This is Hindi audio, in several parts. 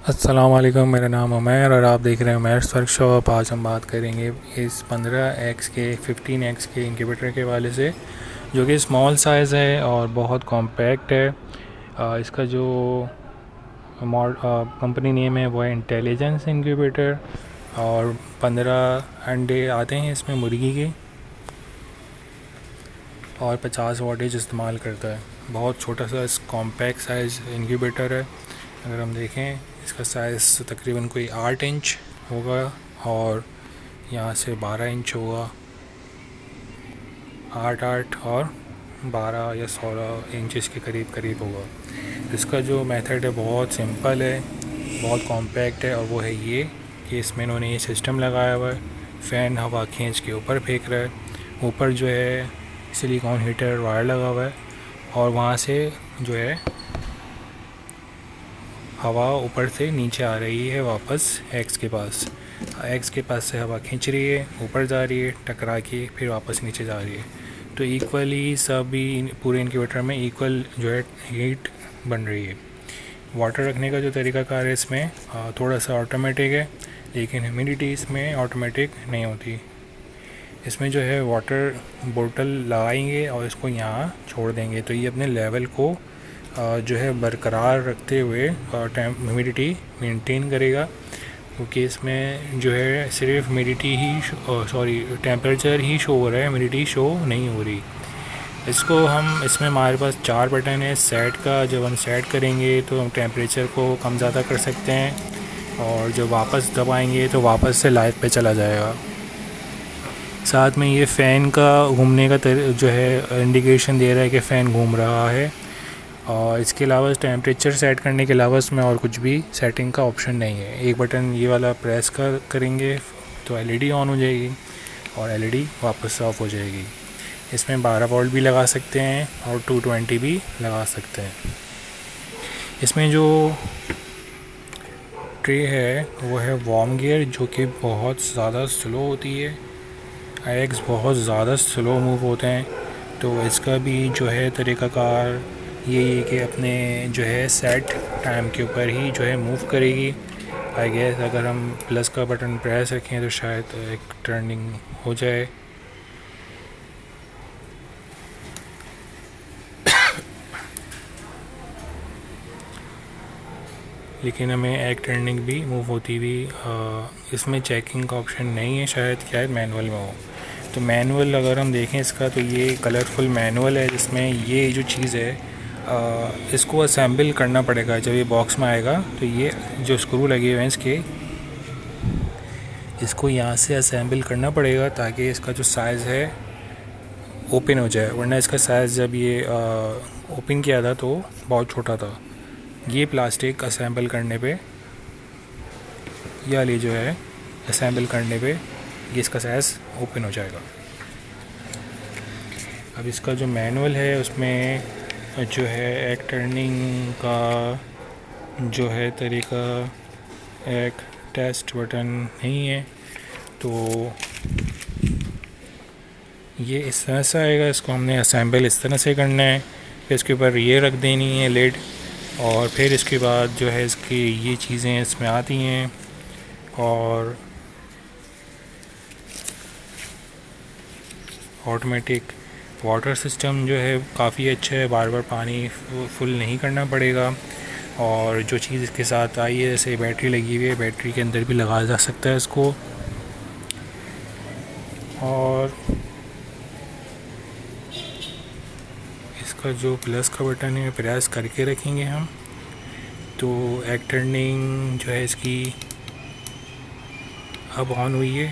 अस्सलाम वालेकुम, मेरा नाम उमैर और आप देख रहे हैं उमैर्स वर्कशॉप। आज हम बात करेंगे इस 15x के 15x के इंक्यूबेटर के हवाले से, जो कि स्मॉल साइज़ है और बहुत कॉम्पैक्ट है। इसका जो कंपनी नेम है वो है इंटेलिजेंस इंक्यूबेटर और 15 अंडे आते हैं इसमें मुर्गी के और 50 वाटेज इस्तेमाल करता है। बहुत छोटा सा कॉम्पैक्ट साइज़ इंक्यूबेटर है। अगर हम देखें इसका साइज़ तकरीबन कोई 8 इंच होगा और यहाँ से 12 इंच होगा। 8 और 12 या 16 इंचज़ के करीब करीब होगा। इसका जो मेथड है बहुत सिंपल है, बहुत कॉम्पैक्ट है, और वो है ये कि इसमें इन्होंने ये सिस्टम लगाया हुआ है। फ़ैन हवा खींच के ऊपर फेंक रहा है। ऊपर जो है सिलिकॉन हीटर वायर लगा हुआ है और वहाँ से जो है हवा ऊपर से नीचे आ रही है वापस एक्स के पास से हवा खींच रही है, ऊपर जा रही है, टकरा के फिर वापस नीचे जा रही है। तो इक्वली सभी पूरे इंक्यूबेटर में इक्वल जो है हीट बन रही है। वाटर रखने का जो तरीक़ाकार है इसमें थोड़ा सा ऑटोमेटिक है, लेकिन ह्यूमिडिटी इसमें ऑटोमेटिक नहीं होती। इसमें जो है वाटर बोतल लगाएंगे और इसको यहाँ छोड़ देंगे तो ये अपने लेवल को जो है बरकरार रखते हुए ह्यूमिडिटी मेंटेन करेगा, क्योंकि इसमें जो है सिर्फ ह्यूमिडिटी ही टेम्परेचर ही शो हो रहा है, ह्यूमिडिटी शो नहीं हो रही। इसमें हमारे पास 4 बटन है सेट का। जब हम सेट करेंगे तो हम टेम्परेचर को कम ज़्यादा कर सकते हैं और जब वापस दबाएंगे तो वापस से लाइव पे चला जाएगा। साथ में ये फ़ैन का घूमने का जो है इंडिकेशन दे रहा है कि फ़ैन घूम रहा है। और इसके अलावा टेम्परेचर सेट करने के अलावा इसमें और कुछ भी सेटिंग का ऑप्शन नहीं है। एक बटन ये वाला प्रेस करेंगे तो एलईडी ऑन हो जाएगी और एलईडी वापस ऑफ हो जाएगी। इसमें 12 वोल्ट भी लगा सकते हैं और 220 भी लगा सकते हैं। इसमें जो ट्रे है वो है वार्म गियर, जो कि बहुत ज़्यादा स्लो होती है। एग्स बहुत ज़्यादा स्लो मूव होते हैं, तो इसका भी जो है तरीक़ाकार ये कि अपने जो है सेट टाइम के ऊपर ही जो है मूव करेगी। आई गेस अगर हम प्लस का बटन प्रेस रखें तो शायद एक टर्निंग हो जाए। लेकिन हमें एक टर्निंग भी मूव होती हुई इसमें चेकिंग का ऑप्शन नहीं है, शायद मैनुअल में हो। तो मैनुअल अगर हम देखें इसका, तो ये कलरफुल मैनुअल है जिसमें ये जो चीज़ है इसको असेंबल करना पड़ेगा। जब ये बॉक्स में आएगा तो ये जो स्क्रू लगे हुए हैं इसको यहाँ से असेंबल करना पड़ेगा ताकि इसका जो साइज़ है ओपन हो जाए, वरना इसका साइज़ जब ये ओपन किया था तो बहुत छोटा था। ये प्लास्टिक असेंबल करने पे या जो है असेंबल करने पे ये इसका साइज़ ओपन हो जाएगा। अब इसका जो मैनुअल है उसमें जो है एक टर्निंग का जो है तरीका, एक टेस्ट बटन नहीं है, तो ये इस तरह से आएगा। इसको हमने असेंबल इस तरह से करना है। फिर इसके ऊपर ये रख देनी है लिड, और फिर इसके बाद जो है इसकी ये चीज़ें इसमें आती हैं। और ऑटोमेटिक वाटर सिस्टम जो है काफ़ी अच्छा है, बार बार पानी फुल नहीं करना पड़ेगा। और जो चीज़ इसके साथ आई है, जैसे बैटरी लगी हुई है, बैटरी के अंदर भी लगाया जा सकता है इसको। और इसका जो प्लस का बटन है प्रेस करके रखेंगे हम, तो एक टर्निंग जो है इसकी अब ऑन हुई है।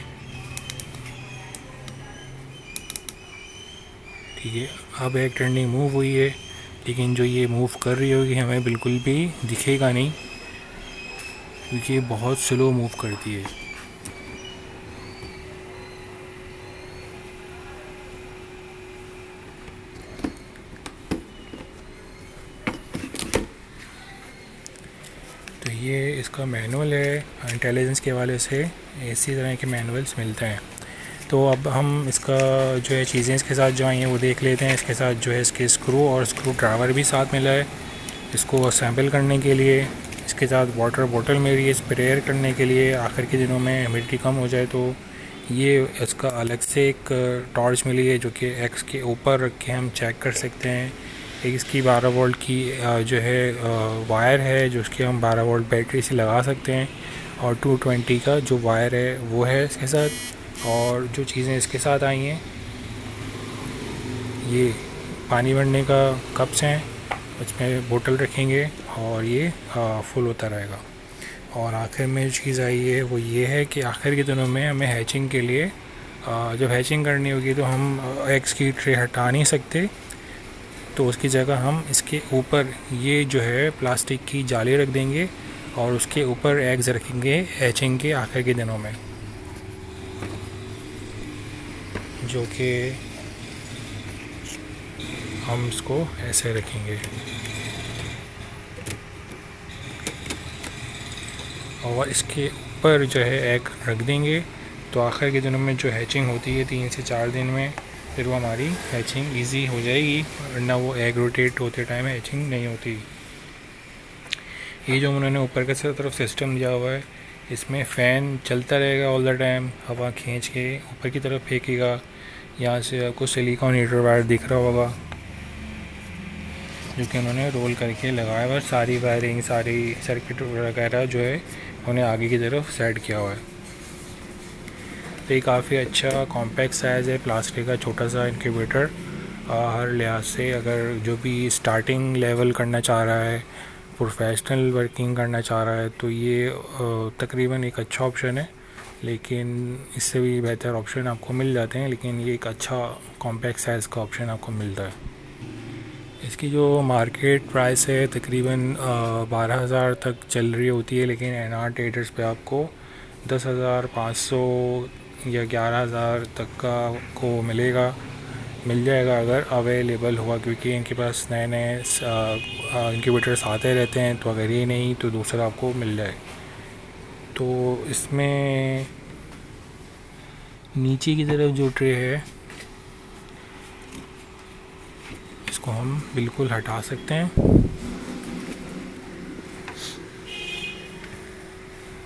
ठीक है, अब एक टर्निंग मूव हुई है, लेकिन जो ये मूव कर रही होगी हमें बिल्कुल भी दिखेगा नहीं, क्योंकि ये बहुत स्लो मूव करती है। तो ये इसका मैनुअल है। इंटेलिजेंस के हवाले से इसी तरह के मैनुअल्स मिलते हैं। तो अब हम इसका जो है चीज़ें इसके साथ जो आई हैं वो देख लेते हैं। इसके साथ जो है इसके स्क्रू और स्क्रू ड्राइवर भी साथ मिला है इसको असेंबल करने के लिए। इसके साथ वाटर बोतल मेरी है स्प्रेयर करने के लिए, आखिर के दिनों में ह्यूमिडिटी कम हो जाए तो। ये इसका अलग से एक टॉर्च मिली है जो कि एक्स के ऊपर रख के हम चेक कर सकते हैं। एक इसकी 12 वोल्ट की जो है वायर है जो उसके हम 12 वोल्ट बैटरी से लगा सकते हैं, और 220 का जो वायर है वो है इसके साथ। और जो चीज़ें इसके साथ आई हैं, ये पानी भरने का कप्स हैं, उसमें बोतल रखेंगे और ये फुल होता रहेगा। और आखिर में जो चीज़ आई है वो ये है कि आखिर के दिनों में हमें हैचिंग के लिए जब हैचिंग करनी होगी तो हम एग्स की ट्रे हटा नहीं सकते, तो उसकी जगह हम इसके ऊपर ये जो है प्लास्टिक की जाली रख देंगे और उसके ऊपर एग्स रखेंगे हैचिंग के आखिर के दिनों में, जो कि हम इसको ऐसे रखेंगे। और इसके ऊपर जो है एग रख देंगे, तो आखिर के दिनों में जो हैचिंग होती है 3 से 4 दिन में, फिर वो हमारी हैचिंग इजी हो जाएगी, वरना वो एग रोटेट होते टाइम हैचिंग नहीं होती। ये जो उन्होंने ऊपर की तरफ सिस्टम दिया हुआ है, इसमें फ़ैन चलता रहेगा ऑल द टाइम, हवा खींच के ऊपर की तरफ फेंकेगा। यहाँ से आपको सिलिकॉन हीटर वायर दिख रहा होगा जो कि उन्होंने रोल करके लगाया हुआ, सारी वायरिंग सारी सर्किट वगैरह जो है उन्हें आगे की तरफ सेट किया हुआ है। तो ये काफ़ी अच्छा कॉम्पैक्ट साइज़ है, प्लास्टिक का छोटा सा इंक्यूबेटर। हर लिहाज से अगर जो भी स्टार्टिंग लेवल करना चाह रहा है, प्रोफेशनल वर्किंग करना चाह रहा है, तो ये तकरीबन एक अच्छा ऑप्शन है। लेकिन इससे भी बेहतर ऑप्शन आपको मिल जाते हैं, लेकिन ये एक अच्छा कॉम्पैक्ट साइज़ का ऑप्शन आपको मिलता है। इसकी जो मार्केट प्राइस है तकरीबन 12,000 तक चल रही होती है, लेकिन एनआर ट्रेडर्स पे आपको 10,500 या 11,000 तक का को मिल जाएगा अगर अवेलेबल हुआ, क्योंकि इनके पास नए नए इंक्यूबेटर्स आते रहते हैं। तो अगर ये नहीं तो दूसरा आपको मिल जाए। तो इसमें नीचे की तरफ जो ट्रे है इसको हम बिल्कुल हटा सकते हैं,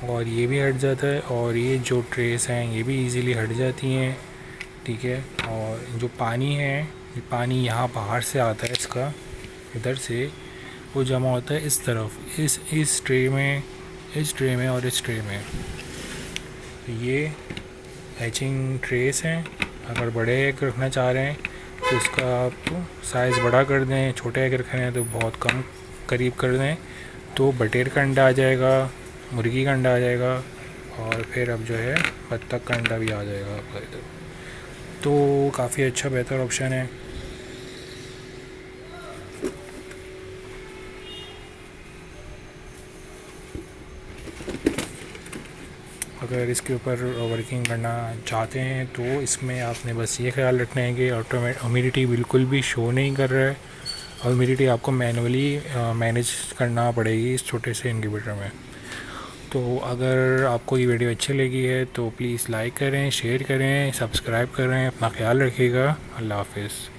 और ये भी हट जाता है, और ये जो ट्रेस हैं ये भी इजीली हट जाती हैं, ठीक है। और जो पानी है, ये पानी यहाँ बाहर से आता है, इसका इधर से वो जमा होता है इस तरफ, इस ट्रे में, इस ट्रे में और इस ट्रे में। तो ये हैचिंग ट्रेस हैं। अगर बड़े एग रखना चाह रहे हैं तो इसका आप साइज़ बड़ा कर दें, छोटे एग रखने हैं तो बहुत कम करीब कर दें, तो बटेर का अंडा आ जाएगा, मुर्गी का अंडा आ जाएगा, और फिर अब जो है बत्तख का अंडा भी आ जाएगा आपका इधर। तो काफ़ी अच्छा बेहतर ऑप्शन है। अगर इसके ऊपर वर्किंग करना चाहते हैं तो इसमें आपने बस ये ख्याल रखना है कि ह्यूमिडिटी बिल्कुल भी शो नहीं कर रहा है, और ह्यूमिडिटी आपको मैनुअली मैनेज करना पड़ेगी इस छोटे से इंक्यूबेटर में। तो अगर आपको ये वीडियो अच्छी लगी है तो प्लीज़ लाइक करें, शेयर करें, सब्सक्राइब करें। अपना ख्याल रखिएगा। अल्लाह हाफ़िज़।